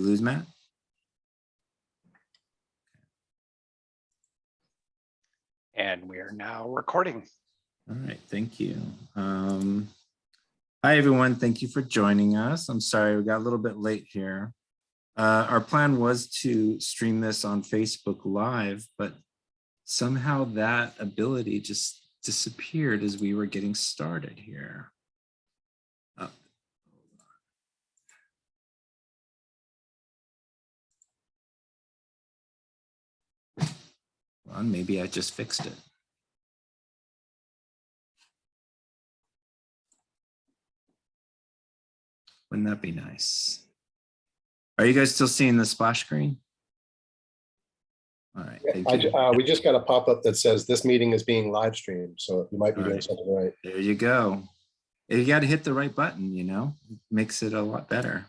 Lose Matt? And we are now recording. All right, thank you. Hi, everyone. Thank you for joining us. I'm sorry we got a little bit late here. Our plan was to stream this on Facebook Live, but somehow that ability just disappeared as we were getting started here. Well, maybe I just fixed it. Wouldn't that be nice? Are you guys still seeing the splash screen? All right. We just got a pop-up that says this meeting is being live streamed, so you might be doing something right. There you go. You got to hit the right button, you know, it makes it a lot better.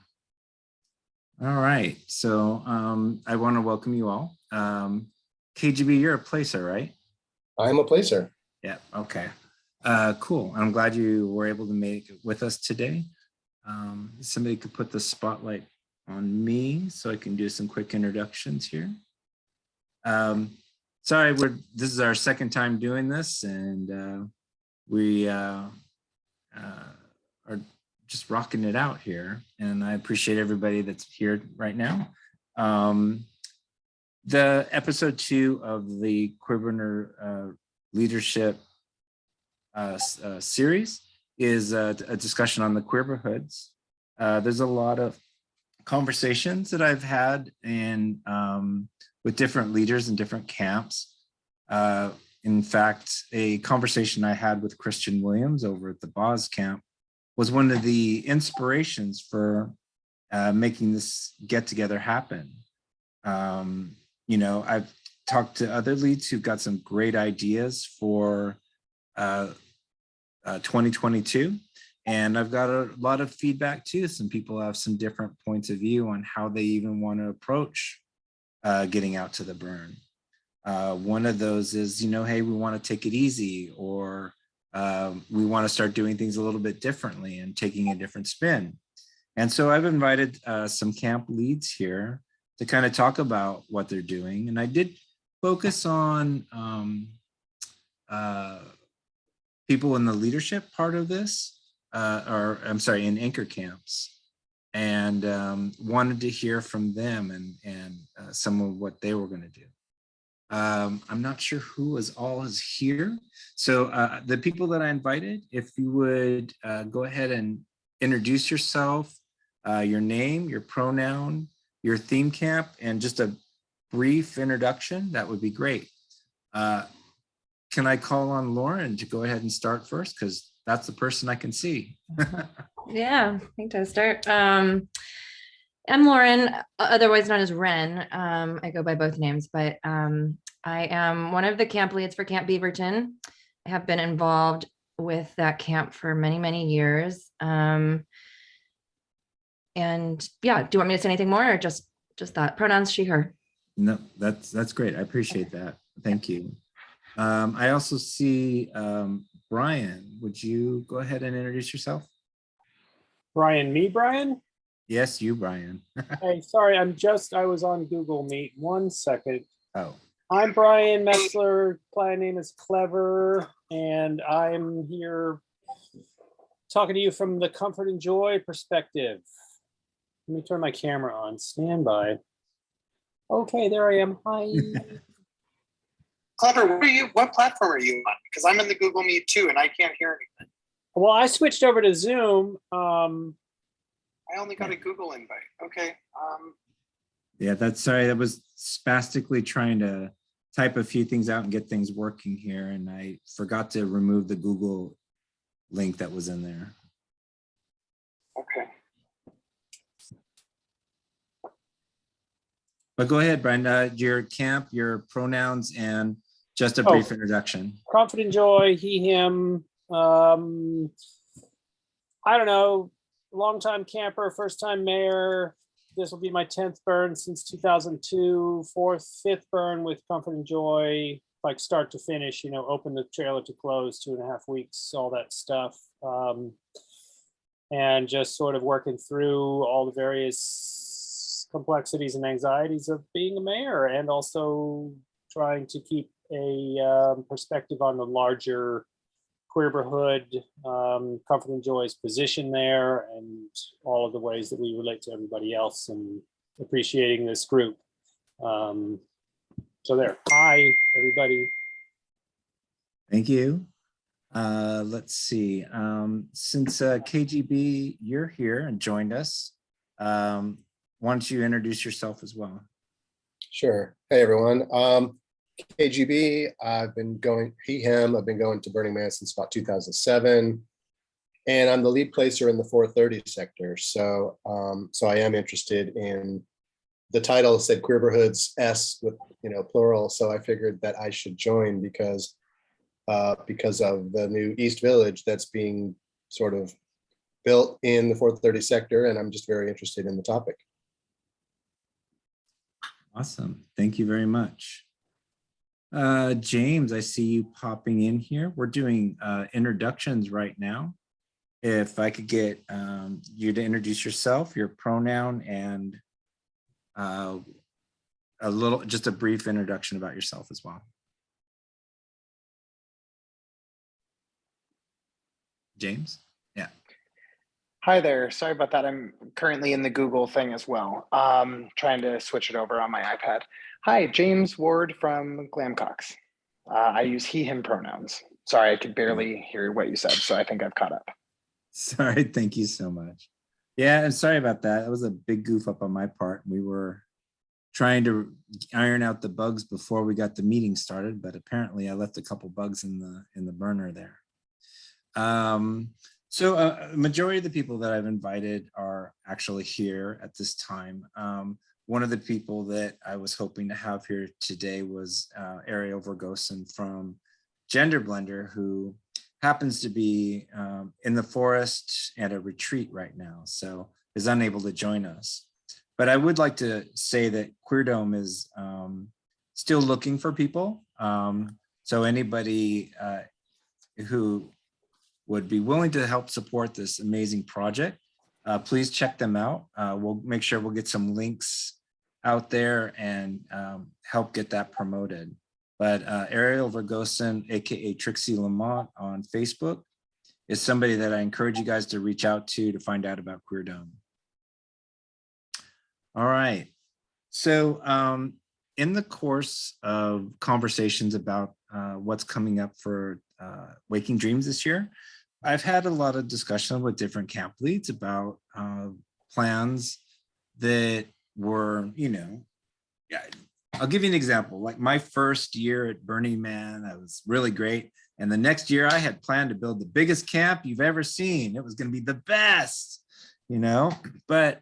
All right. So I want to welcome you all. KGB, you're a placer, right? I'm a placer. Yeah. Okay. Cool. I'm glad you were able to make it with us today. Somebody could put the spotlight on me so I can do some quick introductions here. Sorry, this is our second time doing this, and we are just rocking it out here. And I appreciate everybody that's here right now. The episode 2 of the Queerborhood leadership series is a discussion on the Queerborhoods. There's a lot of conversations that I've had with different leaders in different camps. In fact, a conversation I had with Christian Williams over at the BAAAHS camp was one of the inspirations for making this get together happen. You know, I've talked to other leads who've got some great ideas for 2022. And I've got a lot of feedback too. Some people have some different points of view on how they even want to approach getting out to the burn. One of those is, you know, hey, we want to take it easy, or we want to start doing things a little bit differently and taking a different spin. And so I've invited some camp leads here to kind of talk about what they're doing. And I did focus on people in the leadership part of this, or I'm sorry, in anchor camps, and wanted to hear from them and some of what they were going to do. I'm not sure who is here. So the people that I invited, if you would go ahead and introduce yourself, your name, your pronoun, your theme camp, and just a brief introduction, that would be great. Can I call on Lauren to go ahead and start first? Because that's the person I can see. Yeah, I think I'll start. I'm Lauren, otherwise known as Ren. I go by both names, but I am one of the camp leads for Camp Beaverton. I have been involved with that camp for many, many years. And yeah, do you want me to say anything more, or just that? Pronouns she, her. No, that's great. I appreciate that. Thank you. I also see Brian. Would you go ahead and introduce yourself? Brian, me, Brian? Yes, you, Brian. Hey, sorry, I was on Google Meet. 1 second. Oh. I'm Brian Metzler. Client name is Clever, and I'm here talking to you from the comfort and joy perspective. Let me turn my camera on. Stand by. Okay, there I am. Hi. Clever, what platform are you on? Because I'm in the Google Meet too, and I can't hear anything. Well, I switched over to Zoom. I only got a Google invite. Okay. Yeah, sorry. I was spastically trying to type a few things out and get things working here, and I forgot to remove the Google link that was in there. Okay. But go ahead, Brian. Your camp, your pronouns, and just a brief introduction. Comfort and joy, he, him. I don't know. Longtime camper, first time mayor. This will be my 10th burn since 2002. 5th burn with Comfort and Joy, like start to finish. You know, open the trailer to close, 2.5 weeks, all that stuff. And just sort of working through all the various complexities and anxieties of being a mayor, and also trying to keep a perspective on the larger Queerborhood, Comfort and Joy's position there, and all of the ways that we relate to everybody else, and appreciating this group. So there. Hi, everybody. Thank you. Let's see. Since KGB, you're here and joined us, why don't you introduce yourself as well? Sure. Hey, everyone. KGB, I've been going to Burning Man since about 2007. And I'm the lead placer in the 430 sector. So I am interested in, the title said Queerborhoods S with, plural. So I figured that I should join because of the new East Village that's being sort of built in the 430 sector. And I'm just very interested in the topic. Awesome. Thank you very much. James, I see you popping in here. We're doing introductions right now. If I could get you to introduce yourself, your pronoun, and just a brief introduction about yourself as well. James? Yeah. Hi there. Sorry about that. I'm currently in the Google thing as well. Trying to switch it over on my iPad. Hi, James Ward from Glamcox. I use he, him pronouns. Sorry, I could barely hear what you said, so I think I've caught up. Sorry, thank you so much. Yeah, and sorry about that. It was a big goof up on my part. We were trying to iron out the bugs before we got the meeting started, but apparently I left a couple bugs in the burner there. So a majority of the people that I've invited are actually here at this time. One of the people that I was hoping to have here today was Ariel Vergosen from Gender Blender, who happens to be in the forest at a retreat right now, so is unable to join us. But I would like to say that Queerdome is still looking for people. So anybody who would be willing to help support this amazing project, please check them out. We'll make sure we'll get some links out there and help get that promoted. But Ariel Vergosen, AKA Trixie Lamont on Facebook, is somebody that I encourage you guys to reach out to find out about Queerdome. All right. So in the course of conversations about what's coming up for Waking Dreams this year, I've had a lot of discussion with different camp leads about plans that were, I'll give you an example. Like my first year at Burning Man, that was really great. And the next year I had planned to build the biggest camp you've ever seen. It was going to be the best, but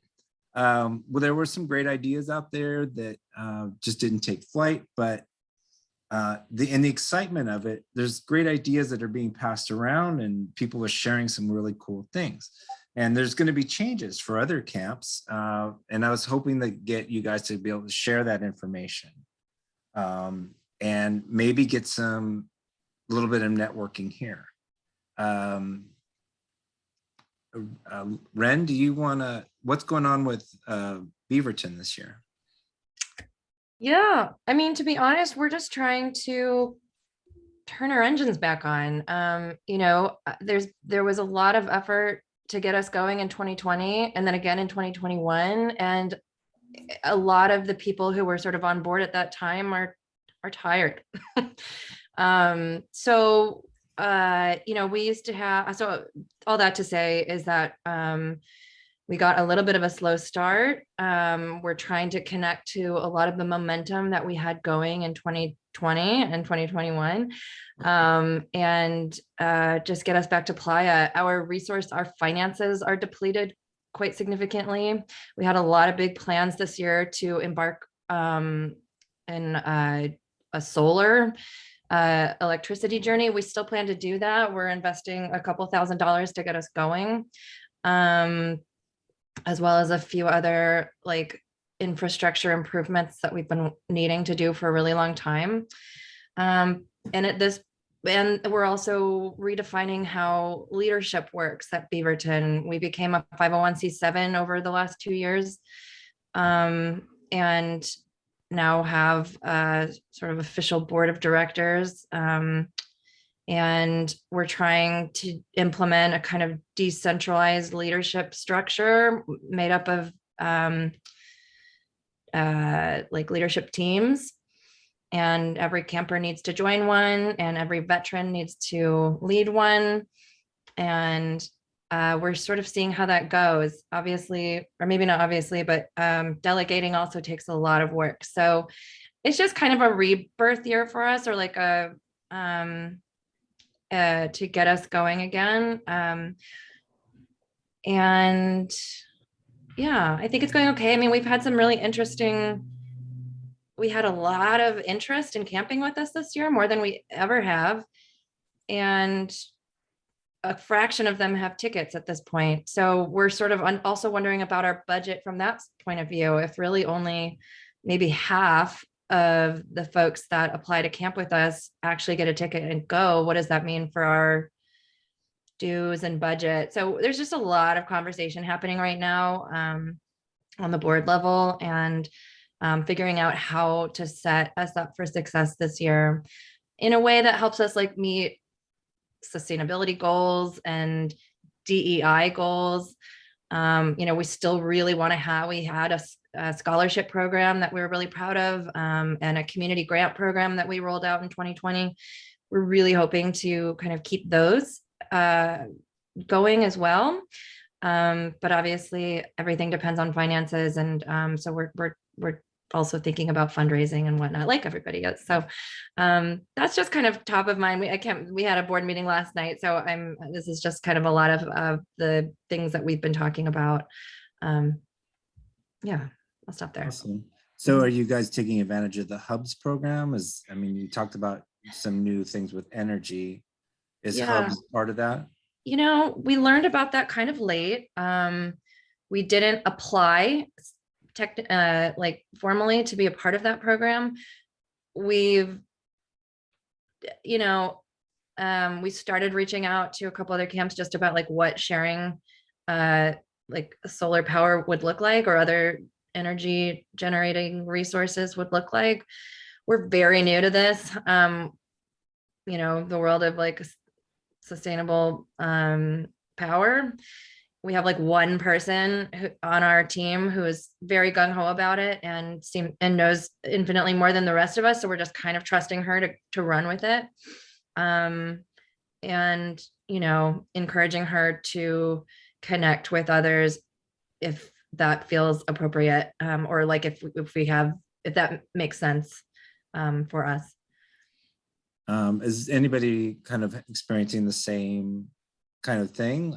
well, there were some great ideas out there that just didn't take flight, but in the excitement of it, there's great ideas that are being passed around and people are sharing some really cool things. And there's going to be changes for other camps. And I was hoping to get you guys to be able to share that information and maybe get a little bit of networking here. Ren, do you want to, what's going on with Beaverton this year? Yeah, I mean, to be honest, we're just trying to turn our engines back on. There was a lot of effort to get us going in 2020 and then again in 2021. And a lot of the people who were sort of on board at that time are tired. We used to have, so all that to say is that we got a little bit of a slow start. We're trying to connect to a lot of the momentum that we had going in 2020 and 2021 and just get us back to playa. Our finances are depleted quite significantly. We had a lot of big plans this year to embark in a solar electricity journey. We still plan to do that. We're investing a couple $1,000s to get us going. As well as a few other infrastructure improvements that we've been needing to do for a really long time. And we're also redefining how leadership works at Beaverton. We became a 501c7 over the last 2 years. and now have a sort of official board of directors. And we're trying to implement a kind of decentralized leadership structure made up of like leadership teams. And every camper needs to join one, and every veteran needs to lead one. And we're sort of seeing how that goes, obviously, or maybe not obviously, but delegating also takes a lot of work. So it's just kind of a rebirth year for us, or like a to get us going again. And yeah, I think it's going okay. I mean, we've had some really interesting, we had a lot of interest in camping with us this year, more than we ever have. And a fraction of them have tickets at this point. So we're sort of also wondering about our budget from that point of view. If really only maybe half of the folks that apply to camp with us actually get a ticket and go, what does that mean for our dues and budget? So there's just a lot of conversation happening right now on the board level, and figuring out how to set us up for success this year in a way that helps us like meet sustainability goals and DEI goals. We still really want to have, we had a scholarship program that we were really proud of, and a community grant program that we rolled out in 2020. We're really hoping to kind of keep those going as well. But obviously everything depends on finances. And so we're also thinking about fundraising and whatnot, like everybody is. So that's just kind of top of mind. We had a board meeting last night, so this is just kind of a lot of the things that we've been talking about. Yeah, I'll stop there. Awesome. So are you guys taking advantage of the hubs program? I mean, you talked about some new things with energy. Is hubs part of that? We learned about that kind of late. We didn't apply like formally to be a part of that program. We've, we started reaching out to a couple other camps just about like what sharing like solar power would look like, or other energy generating resources would look like. We're very new to this. The world of like sustainable power. We have like one person on our team who is very gung-ho about it and knows infinitely more than the rest of us. So we're just kind of trusting her to run with it. And, encouraging her to connect with others if that feels appropriate, or like if that makes sense for us. Is anybody kind of experiencing the same kind of thing?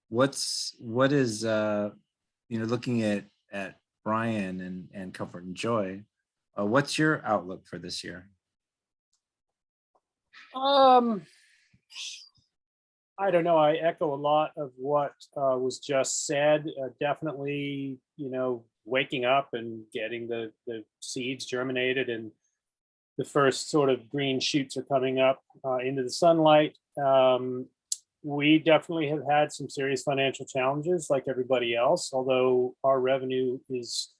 What is looking at Brian and Comfort and Joy, what's your outlook for this year? I don't know. I echo a lot of what was just said. Definitely, waking up and getting the seeds germinated, and the first sort of green shoots are coming up into the sunlight. We definitely have had some serious financial challenges like everybody else, although our revenue is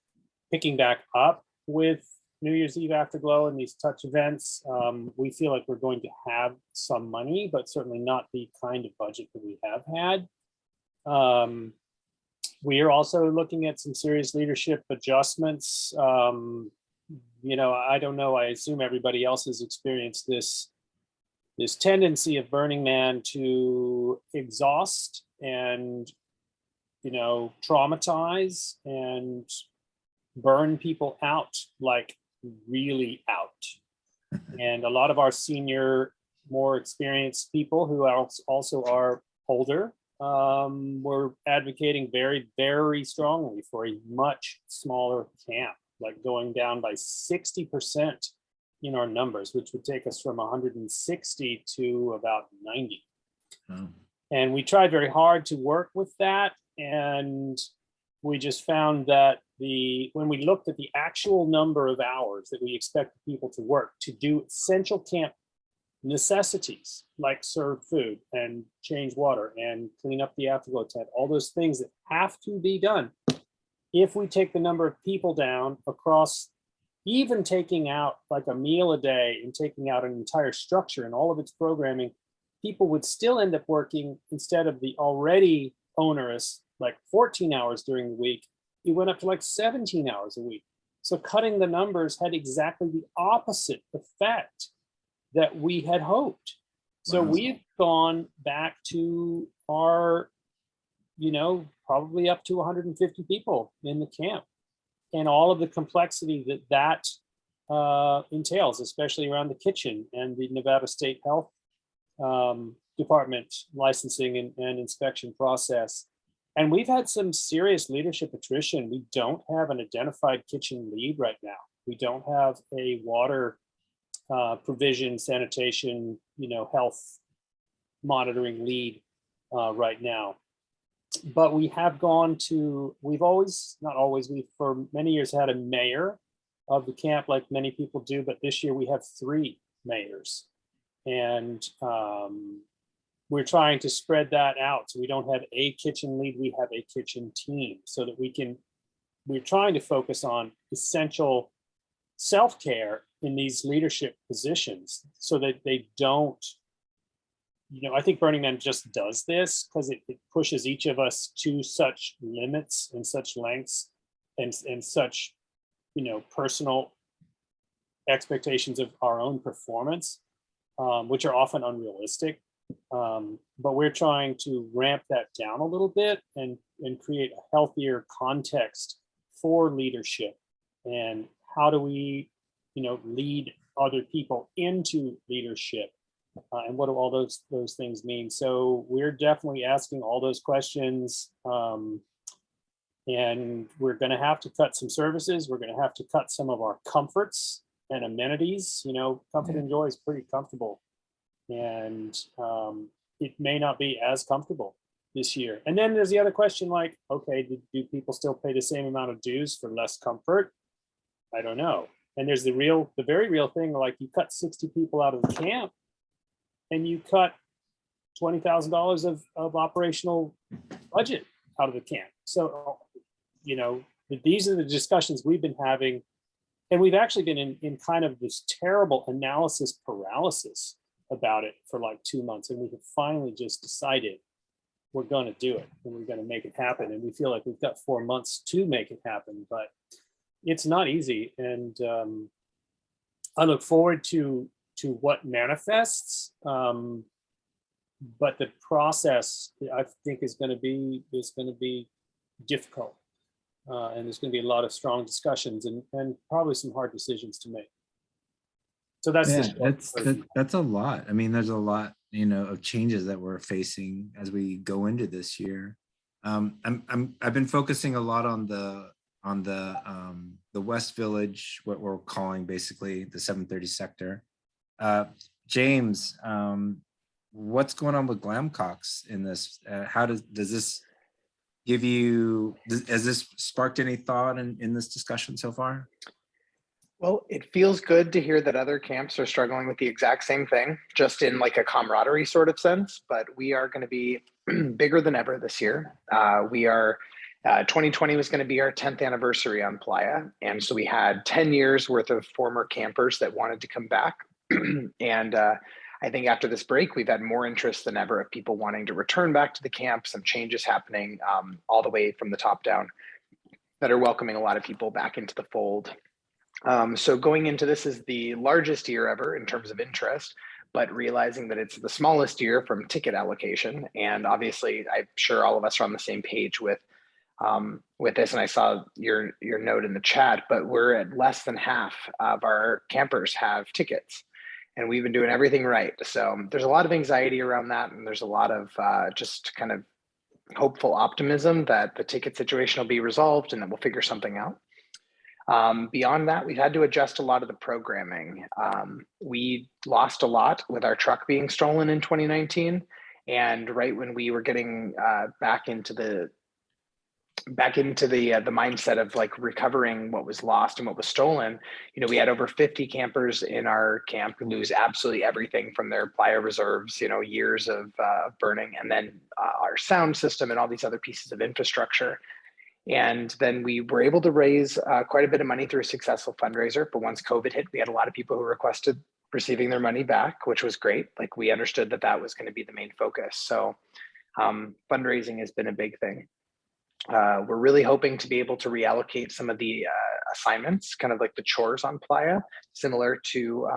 picking back up with New Year's Eve Afterglow and these touch events. We feel like we're going to have some money, but certainly not the kind of budget that we have had. We are also looking at some serious leadership adjustments. I don't know, I assume everybody else has experienced this tendency of Burning Man to exhaust and, traumatize and burn people out, like really out. And a lot of our senior, more experienced people who also are older, were advocating very, very strongly for a much smaller camp, like going down by 60% in our numbers, which would take us from 160 to about 90. Oh. And we tried very hard to work with that. And we just found that when we looked at the actual number of hours that we expect people to work to do essential camp necessities, like serve food and change water and clean up the afterglow tent, all those things that have to be done, if we take the number of people down across, even taking out like a meal a day and taking out an entire structure and all of its programming, people would still end up working, instead of the already onerous, like 14 hours during the week, it went up to like 17 hours a week. So cutting the numbers had exactly the opposite effect that we had hoped. So Wow. we've gone back to our, probably up to 150 people in the camp, and all of the complexity that entails, especially around the kitchen and the Nevada State Health Department licensing and inspection process. And we've had some serious leadership attrition. We don't have an identified kitchen lead right now. We don't have a water provision, sanitation, health monitoring lead right now. But we have gone to, we've for many years had a mayor of the camp, like many people do, but this year we have 3 mayors. And we're trying to spread that out. So we don't have a kitchen lead, we have a kitchen team, so that we're trying to focus on essential self-care in these leadership positions, so that they don't, I think Burning Man just does this because it pushes each of us to such limits and such lengths and such, personal expectations of our own performance, which are often unrealistic. But we're trying to ramp that down a little bit and create a healthier context for leadership. And how do we, lead other people into leadership? And what do all those things mean? So we're definitely asking all those questions. And we're going to have to cut some services. We're going to have to cut some of our comforts and amenities. Comfort and Joy is pretty comfortable. And it may not be as comfortable this year. And then there's the other question, like, okay, do people still pay the same amount of dues for less comfort? I don't know. And there's the very real thing, like you cut 60 people out of the camp and you cut $20,000 of operational budget out of the camp. So, these are the discussions we've been having. And we've actually been in kind of this terrible analysis paralysis about it for like 2 months. And we have finally just decided we're going to do it and we're going to make it happen. And we feel like we've got 4 months to make it happen, but it's not easy. And I look forward to what manifests. But the process, I think, is going to be difficult. And there's going to be a lot of strong discussions and probably some hard decisions to make. So that's that's a lot. I mean, there's a lot, of changes that we're facing as we go into this year. I've been focusing a lot on the West Village, what we're calling basically the 730 sector. James, what's going on with Glamcox in this? How does this give you, has this sparked any thought in this discussion so far? Well, it feels good to hear that other camps are struggling with the exact same thing, just in like a camaraderie sort of sense, but we are going to be bigger than ever this year. 2020 was going to be our 10th anniversary on Playa. And so we had 10 years worth of former campers that wanted to come back. And I think after this break, we've had more interest than ever of people wanting to return back to the camp, some changes happening all the way from the top down that are welcoming a lot of people back into the fold. So going into this is the largest year ever in terms of interest, but realizing that it's the smallest year from ticket allocation. And obviously, I'm sure all of us are on the same page with this. And I saw your note in the chat, but we're at less than half of our campers have tickets. And we've been doing everything right. So there's a lot of anxiety around that. And there's a lot of just kind of hopeful optimism that the ticket situation will be resolved and that we'll figure something out. Beyond that, we've had to adjust a lot of the programming. We lost a lot with our truck being stolen in 2019. And right when we were getting back into the mindset of like recovering what was lost and what was stolen, we had over 50 campers in our camp lose absolutely everything from their Playa reserves, years of burning, and then our sound system and all these other pieces of infrastructure. And then we were able to raise quite a bit of money through a successful fundraiser. But once COVID hit, we had a lot of people who requested receiving their money back, which was great. Like we understood that that was going to be the main focus. So fundraising has been a big thing. We're really hoping to be able to reallocate some of the assignments, kind of like the chores on Playa, similar to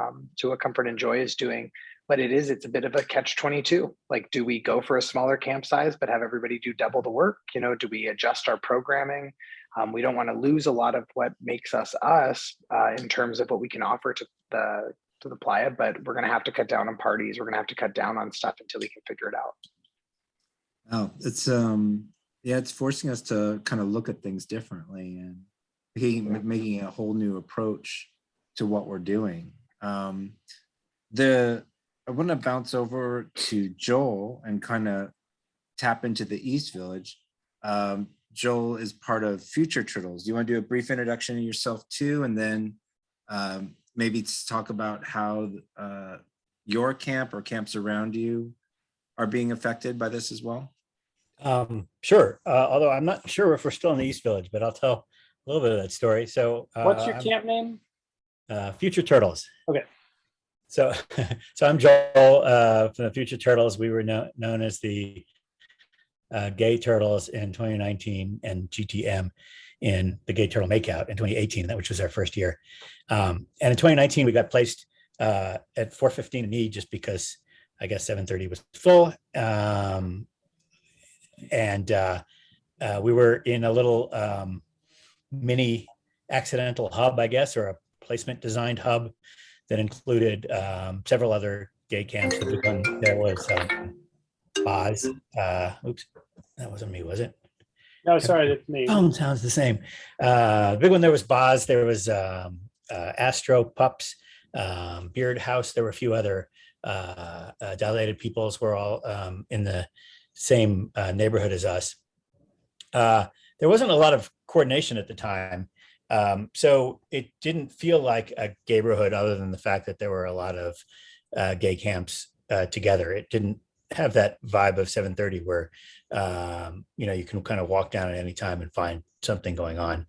what Comfort and Joy is doing. But it's a bit of a catch-22. Like, do we go for a smaller camp size, but have everybody do double the work? You know, do we adjust our programming? We don't want to lose a lot of what makes us in terms of what we can offer to the Playa, but we're going to have to cut down on parties. We're going to have to cut down on stuff until we can figure it out. Oh, it's forcing us to kind of look at things differently and making a whole new approach to what we're doing. I want to bounce over to Joel and kind of tap into the East Village. Joel is part of Future Turtles. Do you want to do a brief introduction of yourself too, and then maybe talk about how your camp or camps around you are being affected by this as well? Sure. Although I'm not sure if we're still in the East Village, but I'll tell a little bit of that story. So What's your camp name? Future Turtles. Okay. So I'm Joel from the Future Turtles. We were known as the Gay Turtles in 2019 and GTM in the Gay Turtle Makeout in 2018, which was our first year. And in 2019, we got placed at 4:15 in E just because I guess 7:30 was full. We were in a little mini accidental hub, I guess, or a placement designed hub that included several other gay camps. There was BAAAHS. Oops, that wasn't me, was it? No, sorry, that's me. Phone sounds the same. Big one, there was BAAAHS. There was Astro Pups, Beard House. There were a few other dilated peoples. Were all in the same neighborhood as us. There wasn't a lot of coordination at the time. So it didn't feel like a gayborhood other than the fact that there were a lot of gay camps together. It didn't have that vibe of 7:30 where, you can kind of walk down at any time and find something going on.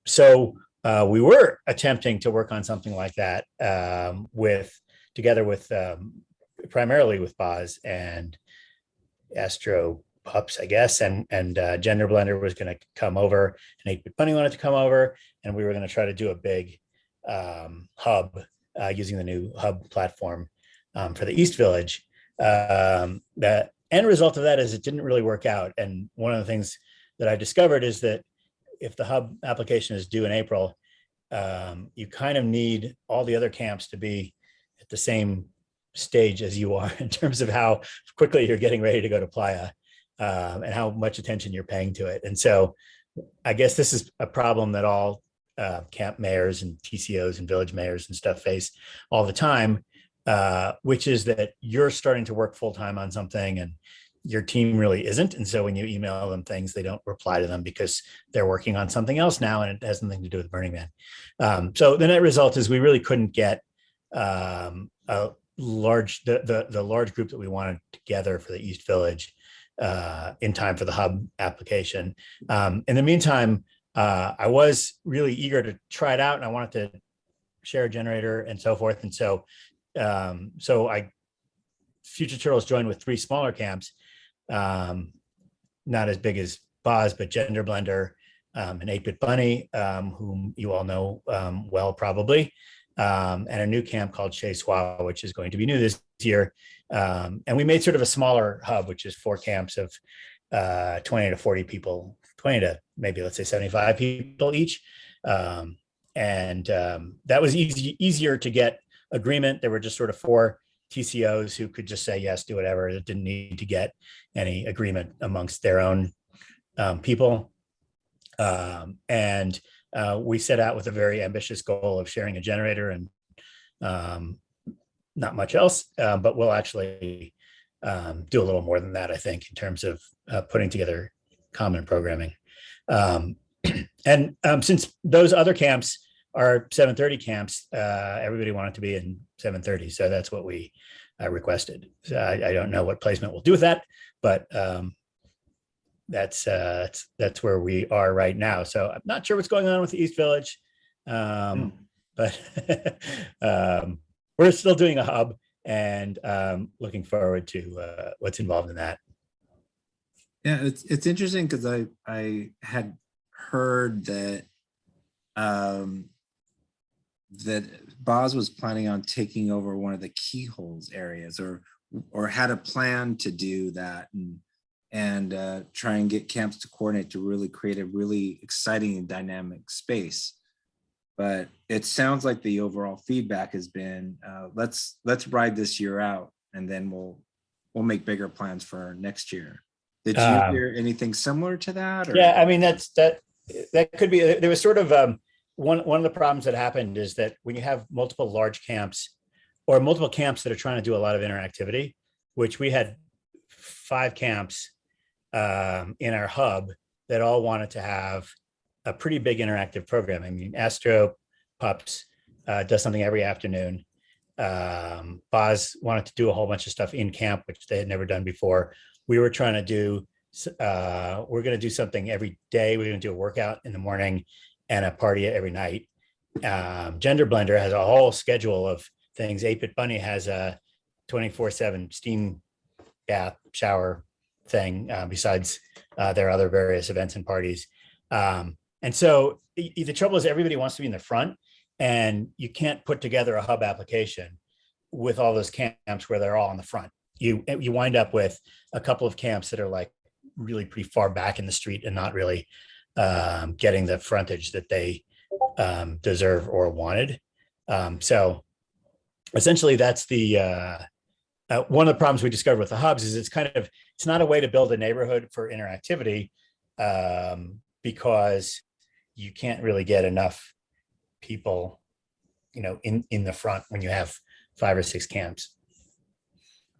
So we were attempting to work on something like that together with primarily with BAAAHS and Astro Pups, I guess, and Gender Blender was going to come over, and 8-Bit Bunny wanted to come over, and we were going to try to do a big hub using the new hub platform for the East Village. The end result of that is it didn't really work out. And one of the things that I discovered is that if the hub application is due in April, you kind of need all the other camps to be at the same stage as you are in terms of how quickly you're getting ready to go to Playa. And how much attention you're paying to it. And so I guess this is a problem that all camp mayors and TCOs and village mayors and stuff face all the time, which is that you're starting to work full-time on something and your team really isn't. And so when you email them things, they don't reply to them because they're working on something else now and it has nothing to do with Burning Man. So the net result is we really couldn't get the large group that we wanted together for the East Village in time for the hub application. In the meantime, I was really eager to try it out and I wanted to share a generator and so forth. And so Future Turtles joined with 3 smaller camps, not as big as BAAAHS, but Gender Blender and 8-Bit Bunny, whom you all know well probably, and a new camp called Chez Soi, which is going to be new this year. And we made sort of a smaller hub, which is 4 camps of 20 to 40 people, 20 to maybe let's say 75 people each. That was easier to get agreement. There were just sort of 4 TCOs who could just say, yes, do whatever. It didn't need to get any agreement amongst their own people. We set out with a very ambitious goal of sharing a generator and not much else, but we'll actually do a little more than that, I think, in terms of putting together common programming. Since those other camps are 7:30 camps, everybody wanted to be in 7:30, so that's what we requested. So I don't know what placement we'll do with that, but that's where we are right now. So I'm not sure what's going on with the East Village, but we're still doing a hub and looking forward to what's involved in that. Yeah, it's interesting because I had heard that that BAAAHS was planning on taking over one of the keyholes areas, or had a plan to do that, and try and get camps to coordinate to really create a really exciting and dynamic space. But it sounds like the overall feedback has been, let's ride this year out, and then we'll make bigger plans for next year. Did you hear anything similar to that? Or? Yeah, I mean, that could be. There was sort of one of the problems that happened is that when you have multiple large camps or multiple camps that are trying to do a lot of interactivity, which we had 5 camps in our hub that all wanted to have a pretty big interactive program. I mean, Astro Pups does something every afternoon. BAAAHS wanted to do a whole bunch of stuff in camp, which they had never done before. We were trying to do, we're going to do something every day. We're going to do a workout in the morning and a party every night. Gender Blender has a whole schedule of things. 8-Bit Bunny has a 24/7 steam bath shower thing besides their other various events and parties. And so the trouble is everybody wants to be in the front, and you can't put together a hub application with all those camps where they're all in the front. You wind up with a couple of camps that are like really pretty far back in the street and not really getting the frontage that they deserve or wanted. So essentially that's the one of the problems we discovered with the hubs is it's not a way to build a neighborhood for interactivity because you can't really get enough people, in the front when you have 5 or 6 camps.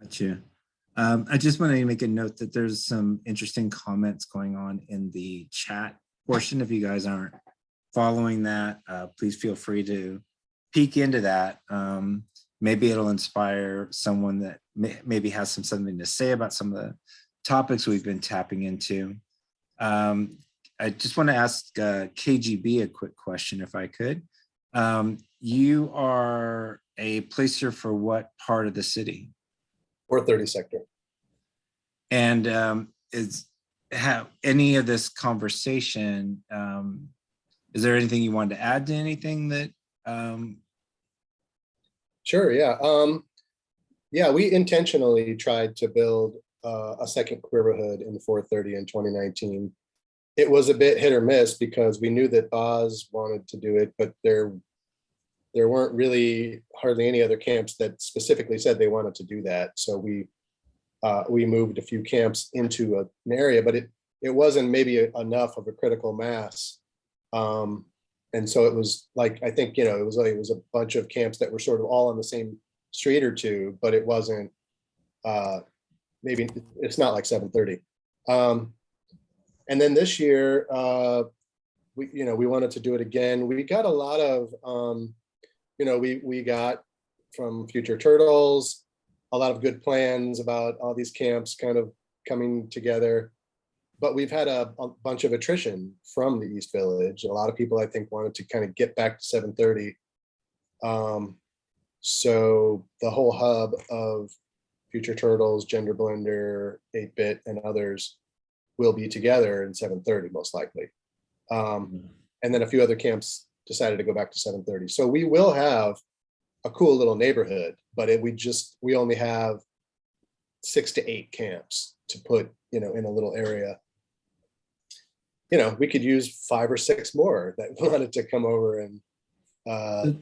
Gotcha. I just want to make a note that there's some interesting comments going on in the chat portion. If you guys aren't following that, please feel free to peek into that. Maybe it'll inspire someone that maybe has something to say about some of the topics we've been tapping into. I just want to ask KGB a quick question, if I could. You are a placer for what part of the city? 430 sector. And any of this conversation, is there anything you wanted to add to anything that? Sure, yeah. Yeah, we intentionally tried to build a second Queerborhood in the 430 in 2019. It was a bit hit or miss because we knew that BAAAHS wanted to do it, but there weren't really hardly any other camps that specifically said they wanted to do that. So we moved a few camps into an area, but it wasn't maybe enough of a critical mass. And so it was like, I think, it was a bunch of camps that were sort of all on the same street or two, but it wasn't, maybe it's not like 730. And then this year, we wanted to do it again. We got a lot of, we got from Future Turtles, a lot of good plans about all these camps kind of coming together. But we've had a bunch of attrition from the East Village. A lot of people, I think, wanted to kind of get back to 730. So the whole hub of Future Turtles, Gender Blender, 8-Bit, and others will be together in 730, most likely. And then a few other camps decided to go back to 730. So we will have a cool little neighborhood, but we only have 6 to 8 camps to put, in a little area. We could use 5 or 6 more that wanted to come over and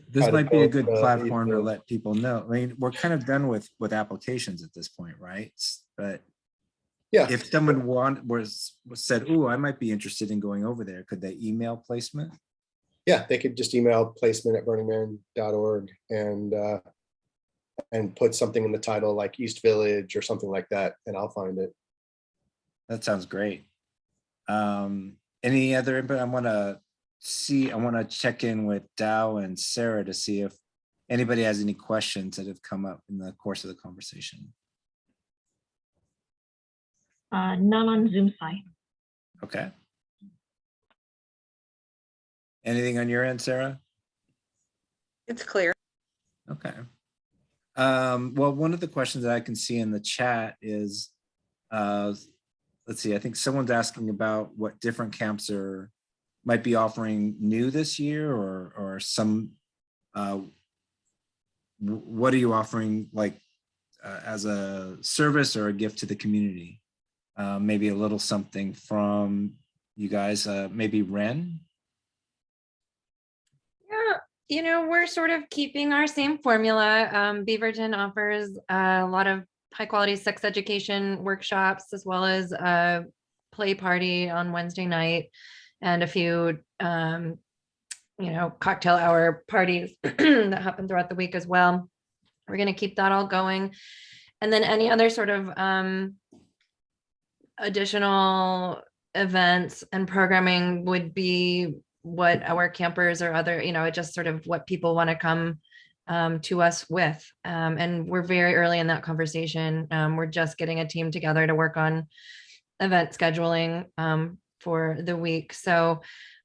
this might be a good platform to let people know. I mean, we're kind of done with applications at this point, right? But yeah, if someone said, "Oh, I might be interested in going over there," could they email placement? Yeah, they could just email placement@burningman.org and put something in the title like East Village or something like that, and I'll find it. That sounds great. Any other input? I want to check in with Dow and Sarah to see if anybody has any questions that have come up in the course of the conversation. None on Zoom side. Okay. Anything on your end, Sarah? It's clear. Okay. Well, one of the questions that I can see in the chat is, let's see, I think someone's asking about what different camps might be offering new this year, or some, what are you offering, like as a service or a gift to the community? Maybe a little something from you guys, maybe Ren? Yeah, we're sort of keeping our same formula. Beaverton offers a lot of high quality sex education workshops, as well as a play party on Wednesday night and a few, cocktail hour parties that happen throughout the week as well. We're going to keep that all going. And then any other sort of additional events and programming would be what our campers or other, just sort of what people want to come to us with. And we're very early in that conversation. We're just getting a team together to work on event scheduling for the week. So,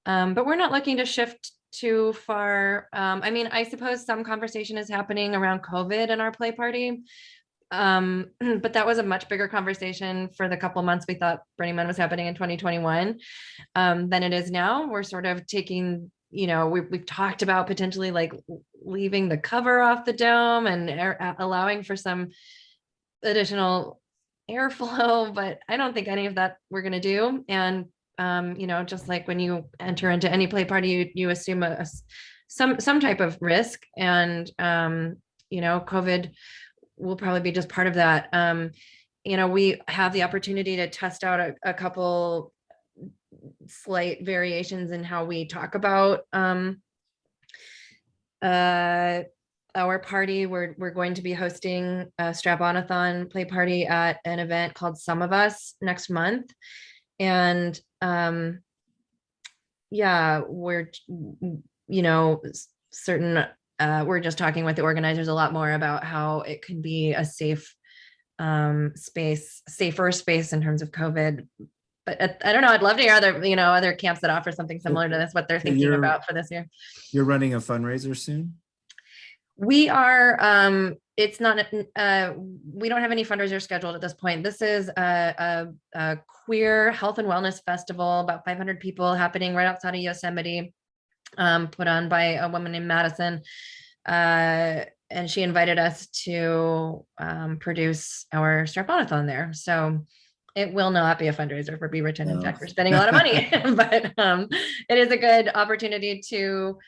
but we're not looking to shift too far. I suppose some conversation is happening around COVID in our play party. But that was a much bigger conversation for the couple months we thought Burning Man was happening in 2021 than it is now. We're sort of taking, we've talked about potentially like leaving the cover off the dome and allowing for some additional airflow, but I don't think any of that we're going to do. And, just like when you enter into any play party, you assume some type of risk, and, COVID will probably be just part of that. We have the opportunity to test out a couple slight variations in how we talk about our party. We're going to be hosting a strap-on-a-thon play party at an event called Some of Us next month. And we're, certain, we're just talking with the organizers a lot more about how it can be a safer space in terms of COVID. But I don't know, I'd love to hear other camps that offer something similar to this, what they're thinking about for this year. You're running a fundraiser soon? We are, it's not, we don't have any fundraisers scheduled at this point. This is a queer health and wellness festival, about 500 people, happening right outside of Yosemite, put on by a woman named Madison. And she invited us to produce our strap-on-a-thon there. So it will not be a fundraiser for Beaverton. In fact, we're spending a lot of money, but it is a good opportunity to,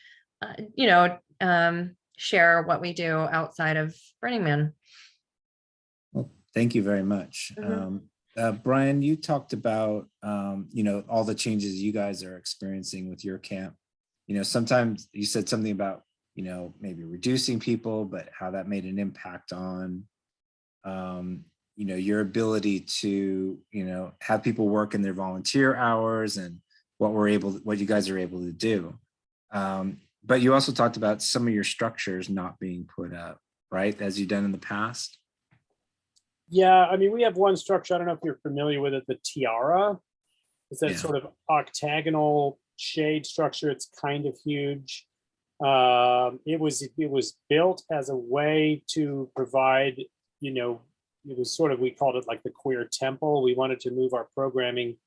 share what we do outside of Burning Man. Well, thank you very much. Brian, you talked about, all the changes you guys are experiencing with your camp. Sometimes you said something about, maybe reducing people, but how that made an impact on, your ability to, have people work in their volunteer hours and what you guys are able to do. But you also talked about some of your structures not being put up, right? As you've done in the past. Yeah, we have one structure. I don't know if you're familiar with it, the tiara. It's that sort of octagonal shade structure. It's kind of huge. It was built as a way to provide, it was sort of, we called it like the queer temple. We wanted to move our programming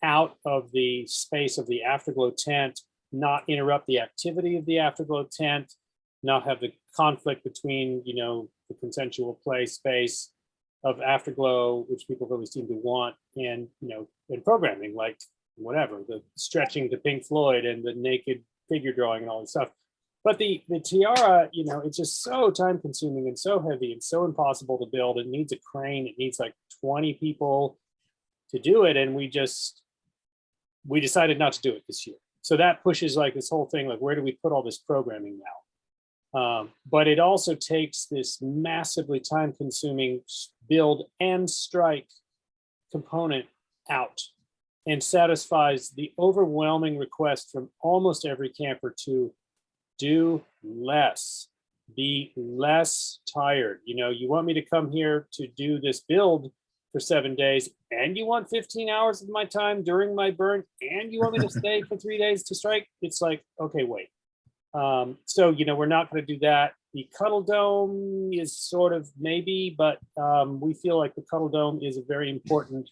out of the space of the Afterglow tent, not interrupt the activity of the Afterglow tent, not have the conflict between, the consensual play space of Afterglow, which people really seem to want, and, and programming, like whatever, the stretching to Pink Floyd and the naked figure drawing and all this stuff. But the tiara, it's just so time consuming and so heavy and so impossible to build. It needs a crane. It needs like 20 people to do it. And we decided not to do it this year. So that pushes like this whole thing, like where do we put all this programming now? But it also takes this massively time consuming build and strike component out and satisfies the overwhelming request from almost every camper to do less, be less tired. You want me to come here to do this build for 7 days, and you want 15 hours of my time during my burn, and you want me to stay for 3 days to strike? It's like, okay, wait. So, we're not going to do that. The Cuddle Dome is sort of maybe, but we feel like the Cuddle Dome is a very important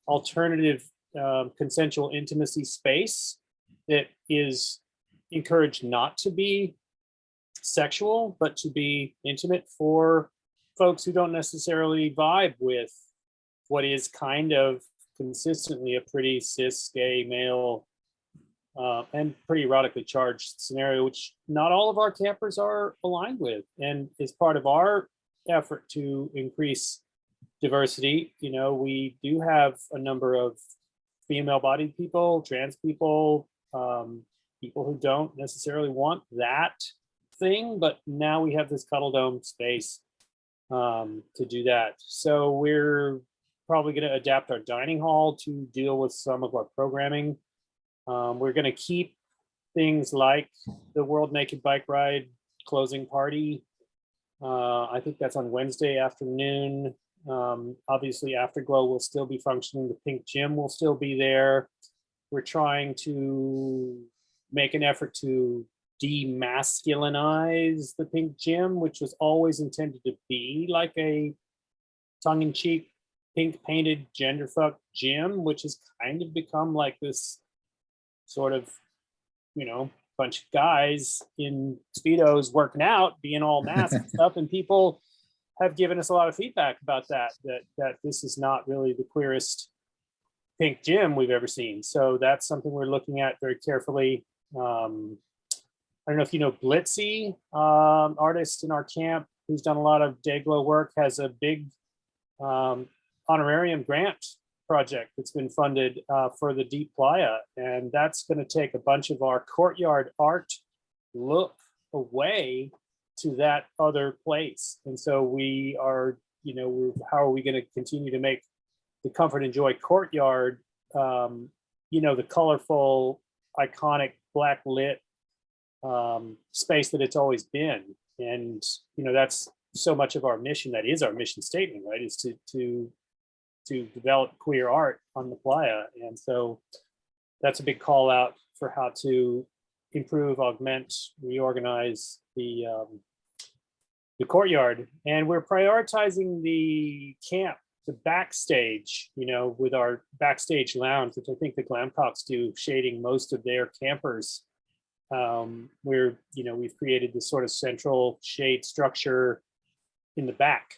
alternative consensual intimacy space that is encouraged not to be sexual, but to be intimate for folks who don't necessarily vibe with what is kind of consistently a pretty cis gay male and pretty erotically charged scenario, which not all of our campers are aligned with. And as part of our effort to increase diversity, we do have a number of female-bodied people, trans people, people who don't necessarily want that thing, but now we have this Cuddle Dome space to do that. So we're probably going to adapt our dining hall to deal with some of our programming. We're going to keep things like the World Naked Bike Ride closing party. I think that's on Wednesday afternoon. Obviously, Afterglow will still be functioning. The Pink Gym will still be there. We're trying to make an effort to demasculinize the Pink Gym, which was always intended to be like a tongue-in-cheek, pink painted genderfuck gym, which has kind of become like this sort of, bunch of guys in Speedos working out, being all masked and stuff. And people have given us a lot of feedback about that this is not really the queerest pink gym we've ever seen. So that's something we're looking at very carefully. I don't know if you know Blitzy, artist in our camp who's done a lot of Dayglow work, has a big honorarium grant project that's been funded for the Deep Playa. And that's going to take a bunch of our courtyard art look away to that other place. And so we are, how are we going to continue to make the Comfort and Joy courtyard, the colorful, iconic, black lit space that it's always been. And, that's so much of our mission. That is our mission statement, right? Is to develop queer art on the playa. And so that's a big call out for how to improve, augment, reorganize the courtyard. And we're prioritizing the camp, the backstage, with our backstage lounge, which I think the Glamcocks do, shading most of their campers. We've created this sort of central shade structure in the back,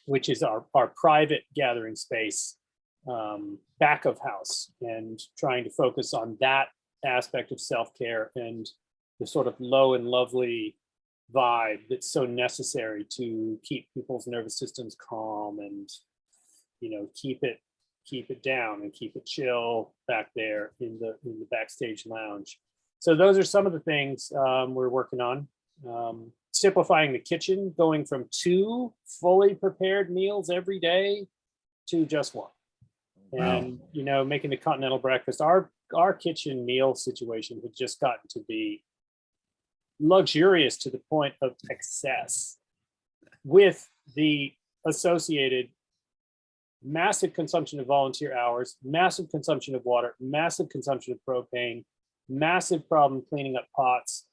which is our private gathering space, back of house, and trying to focus on that aspect of self-care and the sort of low and lovely vibe that's so necessary to keep people's nervous systems calm and, keep it down and keep it chill back there in the backstage lounge. So those are some of the things we're working on. Simplifying the kitchen, going from 2 fully prepared meals every day to just 1. And, making the continental breakfast. Our kitchen meal situation had just gotten to be luxurious to the point of excess, with the associated massive consumption of volunteer hours, massive consumption of water, massive consumption of propane, massive problem cleaning up pots.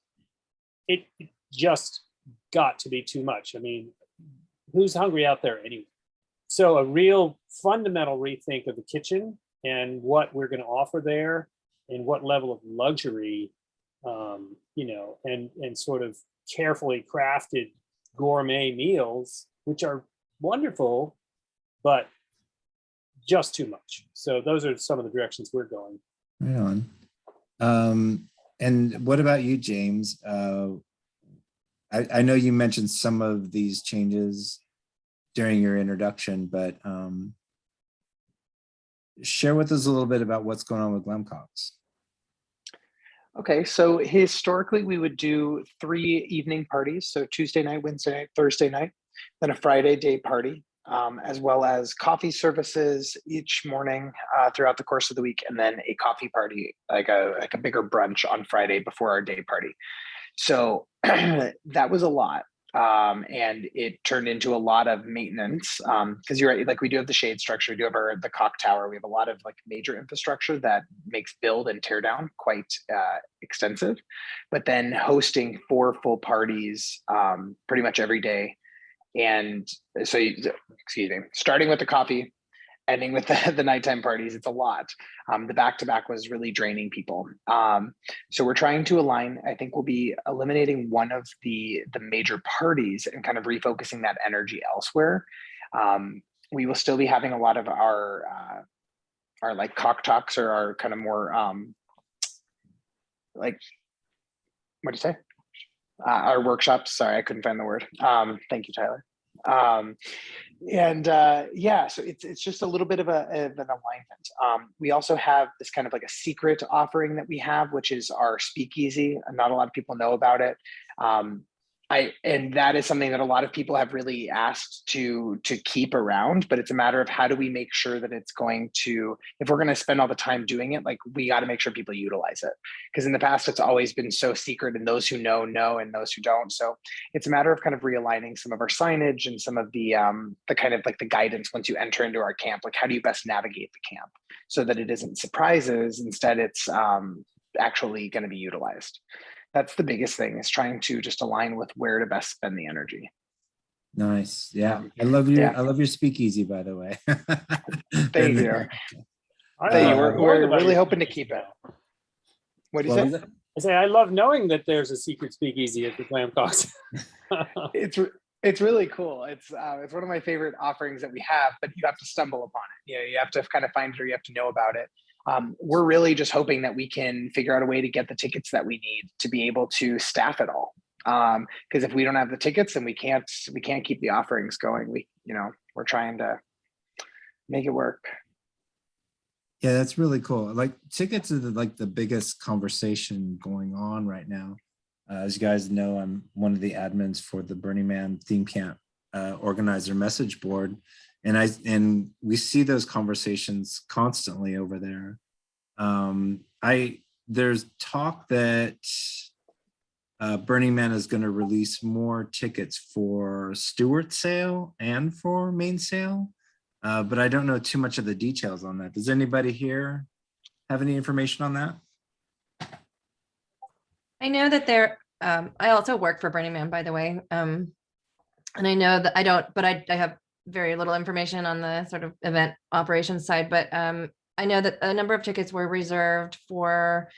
It just got to be too much. I mean, who's hungry out there anyway? So a real fundamental rethink of the kitchen and what we're going to offer there and what level of luxury, and sort of carefully crafted gourmet meals, which are wonderful, but just too much. So those are some of the directions we're going. Right on. And what about you, James? I know you mentioned some of these changes during your introduction, but share with us a little bit about what's going on with Glamcocks. Okay, so historically we would do 3 evening parties. So Tuesday night, Wednesday night, Thursday night, then a Friday day party, as well as coffee services each morning throughout the course of the week, and then a coffee party, like a bigger brunch on Friday before our day party. So that was a lot. and it turned into a lot of maintenance. Because you're right, like we do have the shade structure, we do have the cock tower, we have a lot of like major infrastructure that makes build and tear down quite extensive. But then hosting 4 full parties pretty much every day. And so, excuse me, starting with the coffee, ending with the nighttime parties, it's a lot. The back-to-back was really draining people. So we're trying to align. I think we'll be eliminating one of the major parties and kind of refocusing that energy elsewhere. We will still be having a lot of our like cock talks, or our kind of more like, what do you say? Our workshops. Sorry, I couldn't find the word. Thank you, Tyler. Yeah, so it's just a little bit of an alignment. We also have this kind of like a secret offering that we have, which is our speakeasy, and not a lot of people know about it. And that is something that a lot of people have really asked to keep around, but it's a matter of how do we make sure that it's going to, if we're going to spend all the time doing it, like we got to make sure people utilize it. Because in the past, it's always been so secret, and those who know, and those who don't. So it's a matter of kind of realigning some of our signage and some of the kind of like the guidance once you enter into our camp. Like, how do you best navigate the camp so that it isn't surprises, instead it's actually going to be utilized. That's the biggest thing, is trying to just align with where to best spend the energy. Nice. Yeah. I love your speakeasy, by the way. Thank you. I love We're knowing about really your hoping to keep it. What do you say? I say I love knowing that there's a secret speakeasy at the Glamcocks. It's really cool. It's one of my favorite offerings that we have, but you have to stumble upon it. You have to kind of find it, or you have to know about it. We're really just hoping that we can figure out a way to get the tickets that we need to be able to staff it all. Because if we don't have the tickets, then we can't keep the offerings going. We're trying to make it work. Yeah, that's really cool. Like, tickets are the biggest conversation going on right now. As you guys know, I'm one of the admins for the Burning Man theme camp organizer message board. And we see those conversations constantly over there. There's talk that Burning Man is going to release more tickets for Stewart sale and for main sale, but I don't know too much of the details on that. Does anybody here have any information on that? I know that I also work for Burning Man, by the way. And I know that I have very little information on the sort of event operations side, but I know that a number of tickets were reserved for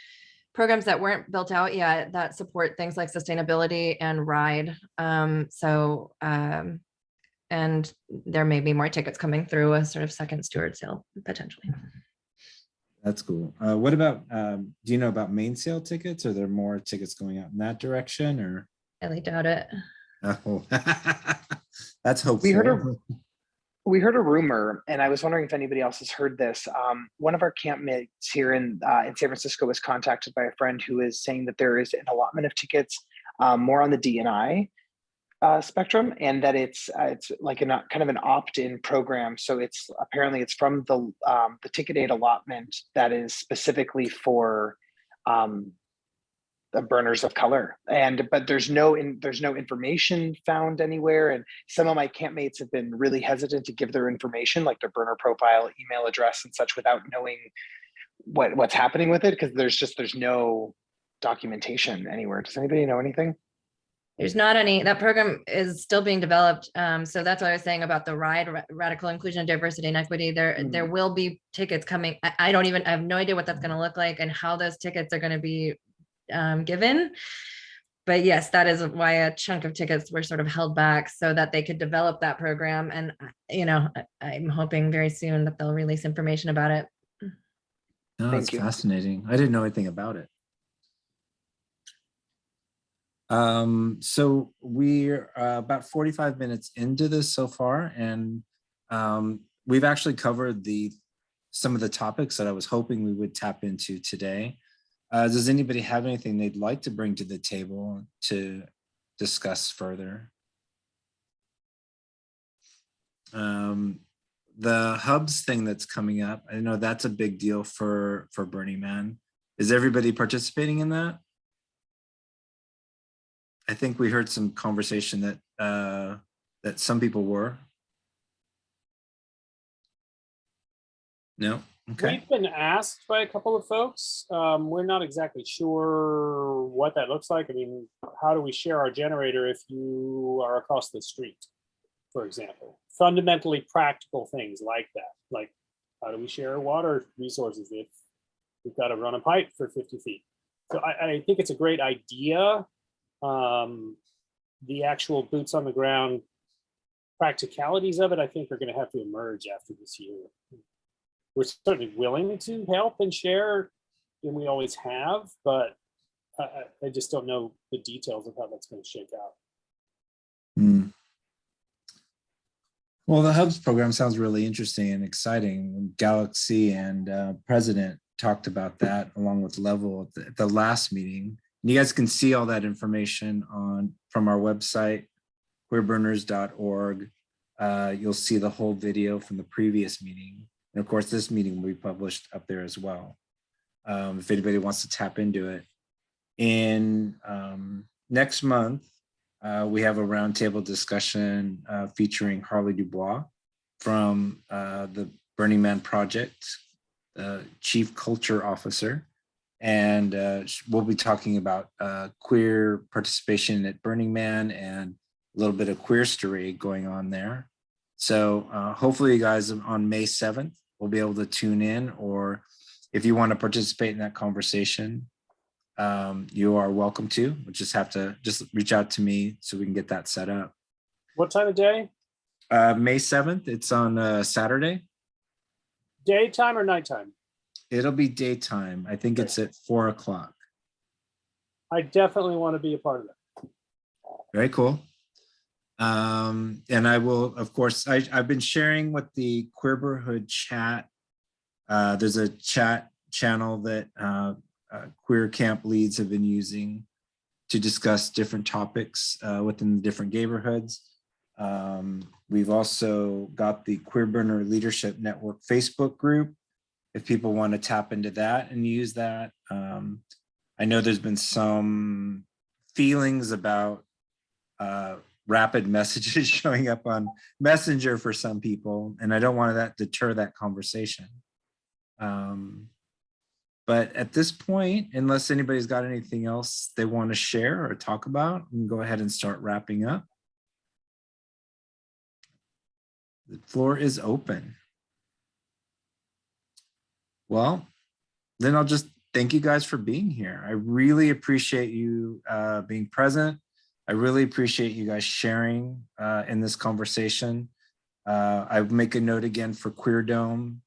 programs that weren't built out yet that support things like sustainability and ride. And there may be more tickets coming through a sort of second steward sale potentially. That's cool. What about, do you know about main sale tickets? Are there more tickets going out in that direction, or? I highly doubt it. Oh, that's hopeful. We heard a rumor, and I was wondering if anybody else has heard this. One of our campmates here in San Francisco was contacted by a friend who is saying that there is an allotment of tickets more on the D&I spectrum, and that it's like kind of an opt-in program. So it's from the ticket aid allotment that is specifically for the burners of color, but there's no information found anywhere. And some of my campmates have been really hesitant to give their information, like their burner profile, email address, and such, without knowing what's happening with it, because there's no documentation anywhere. Does anybody know anything? There's not any. That program is still being developed. So that's what I was saying about the radical inclusion, diversity, and equity. There will be tickets coming. I have no idea what that's going to look like and how those tickets are going to be given. But yes, that is why a chunk of tickets were sort of held back, so that they could develop that program. And I'm hoping very soon that they'll release information about it. No, it's fascinating. I didn't know anything about it. So we're about 45 minutes into this so far, and we've actually covered some of the topics that I was hoping we would tap into today. Does anybody have anything they'd like to bring to the table to discuss further? The hubs thing that's coming up, I know that's a big deal for Burning Man. Is everybody participating in that? I think we heard some conversation that that some people were. No? Okay. We've been asked by a couple of folks. We're not exactly sure what that looks like. I mean, how do we share our generator if you are across the street, for example? Fundamentally practical things like that. Like, how do we share water resources if we've got to run a pipe for 50 feet? So I think it's a great idea. The actual boots on the ground practicalities of it, I think, are going to have to emerge after this year. We're certainly willing to help and share, and we always have, but I just don't know the details of how that's going to shake out. Hmm. Well, the Hubs program sounds really interesting and exciting. Galaxy and President talked about that along with Level at the last meeting. And you guys can see all that information from our website, queerburners.org. You'll see the whole video from the previous meeting. And of course, this meeting will be published up there as well. If anybody wants to tap into it. In next month, we have a roundtable discussion featuring Harley Dubois from the Burning Man Project, Chief Culture Officer. And we'll be talking about queer participation at Burning Man and a little bit of queer story going on there. So hopefully you guys on May 7th will be able to tune in, or if you want to participate in that conversation, you are welcome to. We'll just have to reach out to me so we can get that set up. What time of day? May 7th, it's on Saturday. Daytime or nighttime? It'll be daytime. I think it's at 4 o'clock. I definitely want to be a part of that. Very cool. And I will, of course, I've been sharing with the Queerborhood chat. There's a chat channel that queer camp leads have been using to discuss different topics within the different neighborhoods. We've also got the Queerburner Leadership Network Facebook group, if people want to tap into that and use that. I know there's been some feelings about rapid messages showing up on Messenger for some people, and I don't want that deter that conversation. But at this point, unless anybody's got anything else they want to share or talk about, we can go ahead and start wrapping up. The floor is open. Well, then I'll just thank you guys for being here. I really appreciate you being present. I really appreciate you guys sharing in this conversation. I make a note again for Queer Dome.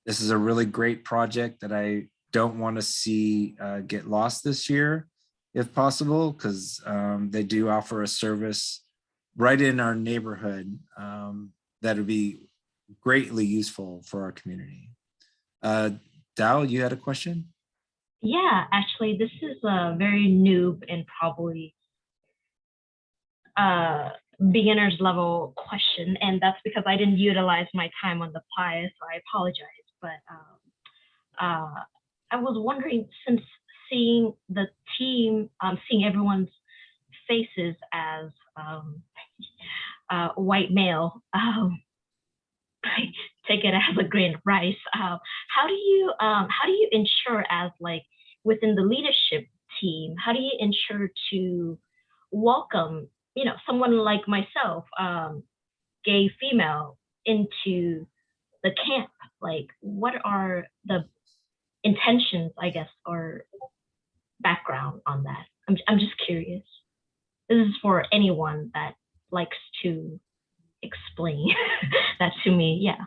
This is a really great project that I don't want to see get lost this year, if possible, because they do offer a service right in our neighborhood that would be greatly useful for our community. Dal, you had a question? Yeah, actually, this is a very noob and probably beginner's level question, and that's because I didn't utilize my time on the BAAAHS, so I apologize. But I was wondering, since seeing the team, seeing everyone's faces as white male, I take it as a grain of rice. How do you ensure, as like within the leadership team, how do you ensure to welcome, someone like myself, gay female, into the camp? Like, what are the intentions, I guess, or background on that? I'm just curious. This is for anyone that likes to explain that to me. Yeah.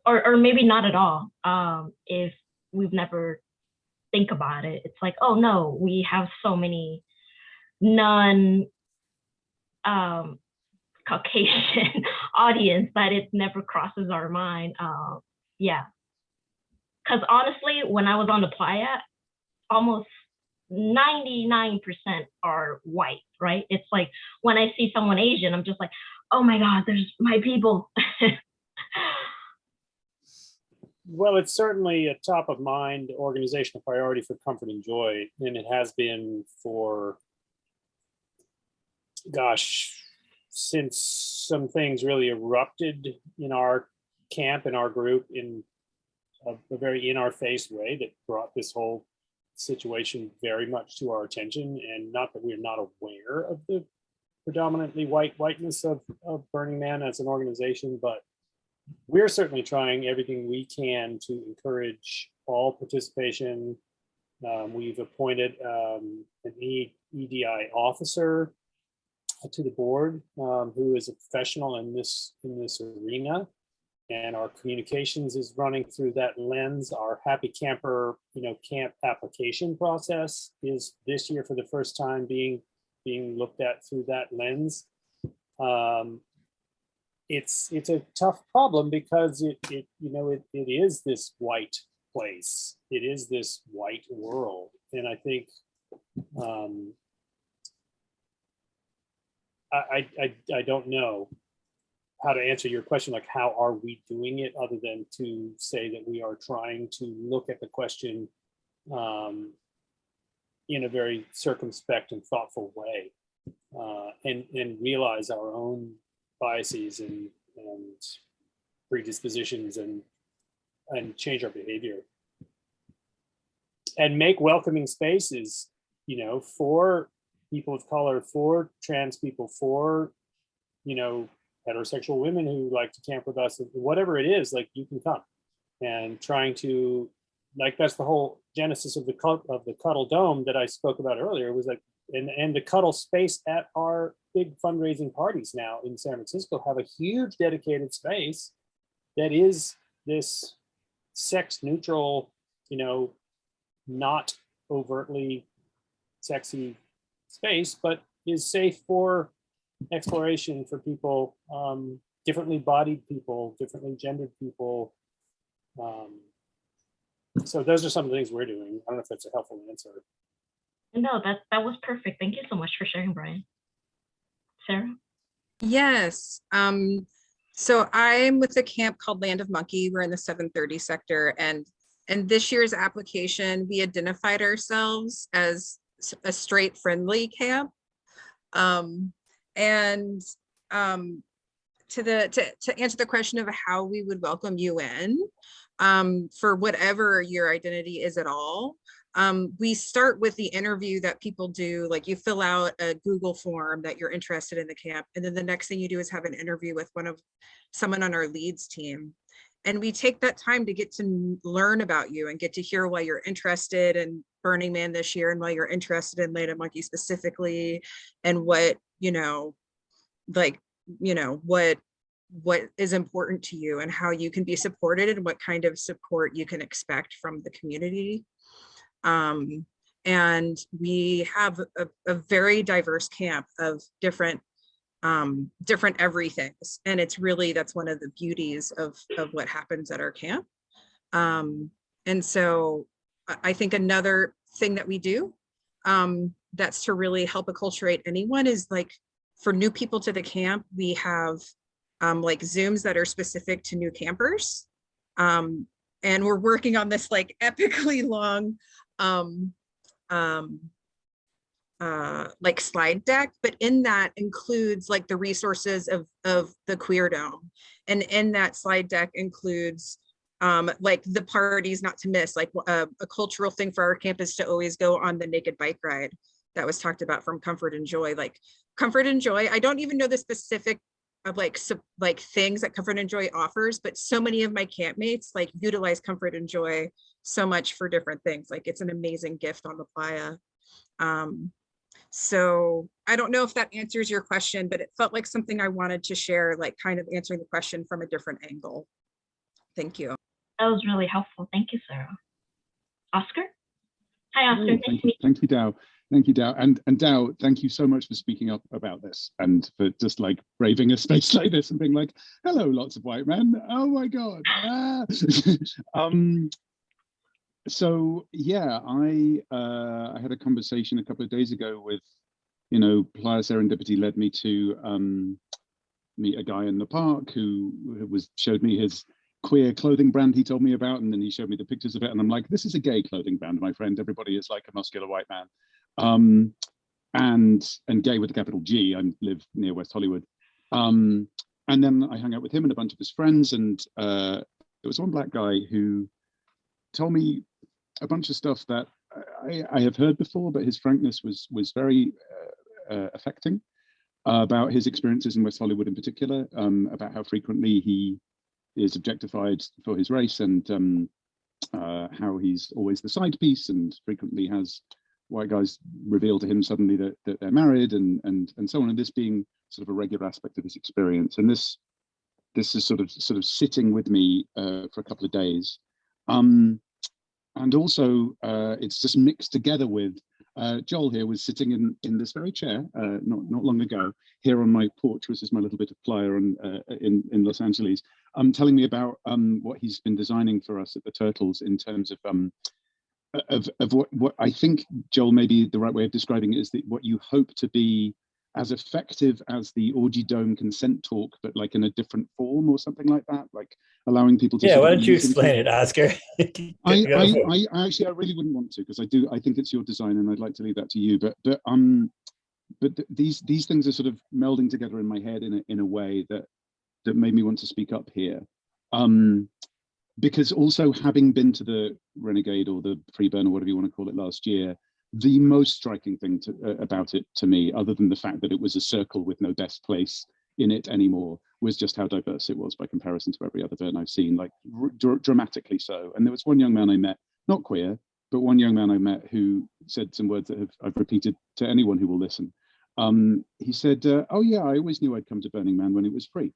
Or maybe not at all. If we've never think about it, it's like, oh no, we have so many non Caucasian audience that it never crosses our mind. Yeah. Because honestly, when I was on the playa, almost 99% are white, right? It's like when I see someone Asian, I'm just like, oh my God, there's my people. Well, it's certainly a top of mind organizational priority for Comfort and Joy, and it has been for, gosh, since some things really erupted in our camp, in our group, in a very in-our-face way that brought this whole situation very much to our attention. And not that we're not aware of the predominantly whiteness of Burning Man as an organization, but we're certainly trying everything we can to encourage all participation. We've appointed an EDI officer to the board who is a professional in this arena, and our communications is running through that lens. Our Happy Camper, camp application process is this year for the first time being looked at through that lens. It's a tough problem because it is this white place. It is this white world, and I think I don't know how to answer your question, like how are we doing it, other than to say that we are trying to look at the question in a very circumspect and thoughtful way, and realize our own biases and predispositions and change our behavior and make welcoming spaces, for people of color, for trans people, for, heterosexual women who like to camp with us, whatever it is, like you can come. And trying to, like, that's the whole genesis of the Cuddle Dome that I spoke about earlier, was like, and the Cuddle space at our big fundraising parties now in San Francisco have a huge dedicated space that is this sex neutral, not overtly sexy space, but is safe for exploration for people, differently bodied people, differently gendered people. So those are some of the things we're doing. I don't know if that's a helpful answer. No, that was perfect. Thank you so much for sharing, Brian. Sarah? Yes. So I'm with a camp called Land of Monkey. We're in the 730 sector, and this year's application, we identified ourselves as a straight friendly camp. And to answer the question of how we would welcome you in, for whatever your identity is at all, we start with the interview that people do. Like, you fill out a Google form that you're interested in the camp, and then the next thing you do is have an interview with someone on our leads team. And we take that time to get to learn about you and get to hear why you're interested in Burning Man this year, and why you're interested in Land of Monkey specifically, and what, what is important to you, and how you can be supported, and what kind of support you can expect from the community. And we have a very diverse camp of different everythings. And it's really, that's one of the beauties of what happens at our camp. And so I think another thing that we do, that's to really help acculturate anyone, is like, for new people to the camp, we have like Zooms that are specific to new campers. And we're working on this like epically long like slide deck, but in that includes like the resources of the Queer Dome. And in that slide deck includes like the parties not to miss, like a cultural thing for our campus to always go on the naked bike ride that was talked about from Comfort and Joy. Like Comfort and Joy, I don't even know the specific of like things that Comfort and Joy offers, but so many of my campmates like utilize Comfort and Joy so much for different things. Like, it's an amazing gift on the playa. So I don't know if that answers your question, but it felt like something I wanted to share, like kind of answering the question from a different angle. Thank you. That was really helpful. Thank you, Sarah. Oscar? Hi, Oscar. Oh, thank you, Dow. Thank you, Dow. And Dow, thank you so much for speaking up about this, and for just like braving a space like this and being like, hello, lots of white men. Oh my God. Ah. So yeah, I had a conversation a couple of days ago with, Playa Serendipity led me to meet a guy in the park who showed me his queer clothing brand he told me about, and then he showed me the pictures of it, and I'm like, this is a gay clothing brand, my friend. Everybody is like a muscular white man, and gay with a capital G. I live near West Hollywood, and then I hung out with him and a bunch of his friends, and there was one black guy who told me a bunch of stuff that I have heard before, but his frankness was very affecting about his experiences in West Hollywood in particular, about how frequently he is objectified for his race, and how he's always the side piece and frequently has white guys reveal to him suddenly that they're married, and so on, and this being sort of a regular aspect of his experience. And this is sort of sitting with me for a couple of days. And also it's just mixed together with Joel here was sitting in this very chair not long ago here on my porch, which is my little bit of playa in Los Angeles, telling me about what he's been designing for us at the Turtles in terms of what I think, Joel, maybe the right way of describing it is that what you hope to be as effective as the Orgy Dome consent talk, but like in a different form or something like that, like allowing people to. Yeah, why don't you explain it, Oscar? I actually, I really wouldn't want to, because I think it's your design, and I'd like to leave that to you. But these things are sort of melding together in my head in a way that made me want to speak up here. Because also, having been to the Renegade or the Freeburn or whatever you want to call it last year, the most striking thing about it to me, other than the fact that it was a circle with no best place in it anymore, was just how diverse it was by comparison to every other Vern I've seen, like dramatically so. And there was one young man I met, not queer, but one young man I met who said some words that I've repeated to anyone who will listen. He said, oh yeah, I always knew I'd come to Burning Man when it was free.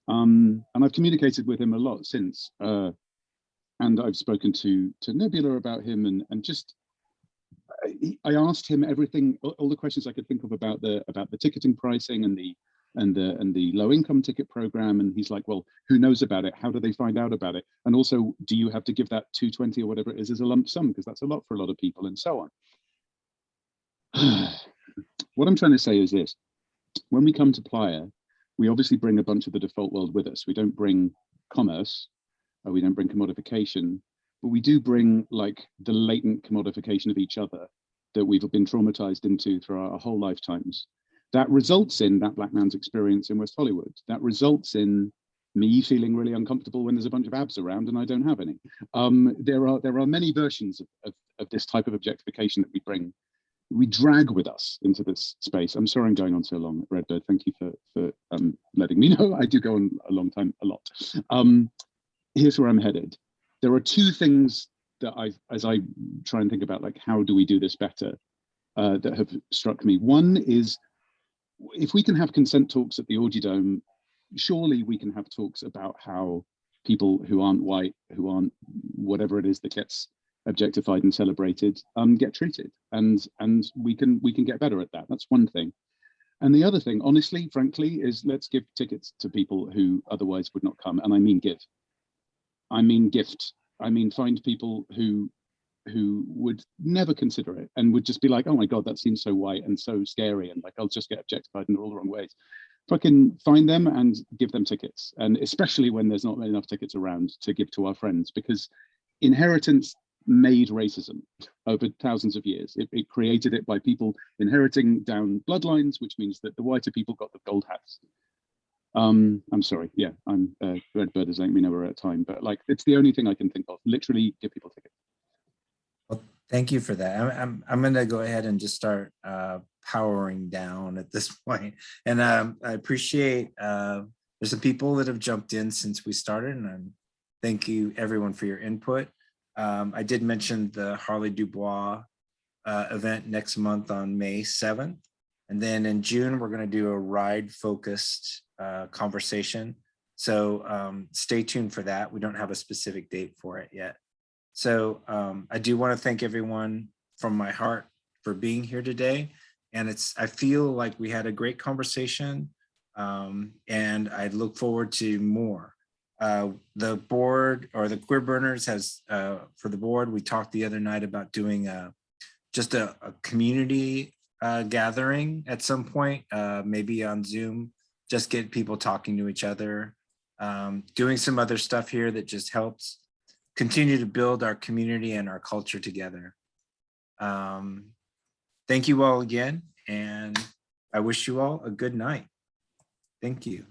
And I've communicated with him a lot since, and I've spoken to Nebula about him, and just I asked him everything, all the questions I could think of about the ticketing pricing and the low income ticket program, and he's like, well, who knows about it? How do they find out about it? And also, do you have to give that $220 or whatever it is as a lump sum, because that's a lot for a lot of people, and so on. What I'm trying to say is this: when we come to Playa, we obviously bring a bunch of the default world with us. We don't bring commerce, we don't bring commodification, but we do bring like the latent commodification of each other that we've been traumatized into through our whole lifetimes. That results in that black man's experience in West Hollywood. That results in me feeling really uncomfortable when there's a bunch of abs around and I don't have any. There are many versions of this type of objectification that we drag with us into this space. I'm sorry I'm going on so long, Redbird. Thank you for letting me know. I do go on a long time, a lot. Here's where I'm headed. There are two things that as I try and think about, like, how do we do this better, that have struck me. One is, if we can have consent talks at the Orgy Dome, surely we can have talks about how people who aren't white, who aren't whatever it is that gets objectified and celebrated, get treated, and we can get better at that. That's one thing. And the other thing, honestly, frankly, is let's give tickets to people who otherwise would not come. And I mean give. I mean gift. I mean find people who would never consider it and would just be like, oh my God, that seems so white and so scary, and like I'll just get objectified in all the wrong ways. Fucking find them and give them tickets. And especially when there's not enough tickets around to give to our friends, because inheritance made racism over thousands of years. It created it by people inheriting down bloodlines, which means that the whiter people got the gold hats. I'm sorry, yeah, I'm Redbird is letting me know we're at time, but like it's the only thing I can think of. Literally give people tickets. Well, thank you for that. I'm going to go ahead and just start powering down at this point. And I appreciate there's some people that have jumped in since we started, and thank you everyone for your input. I did mention the Harley Dubois event next month on May 7th. And then in June, we're going to do a ride-focused conversation. So stay tuned for that. We don't have a specific date for it yet. So I do want to thank everyone from my heart for being here today. And I feel like we had a great conversation, and I look forward to more. The board, or the Queer Burners, has for the board, we talked the other night about doing just a community gathering at some point, maybe on Zoom, just get people talking to each other. doing some other stuff here that just helps continue to build our community and our culture together. Thank you all again, and I wish you all a good night. Thank you.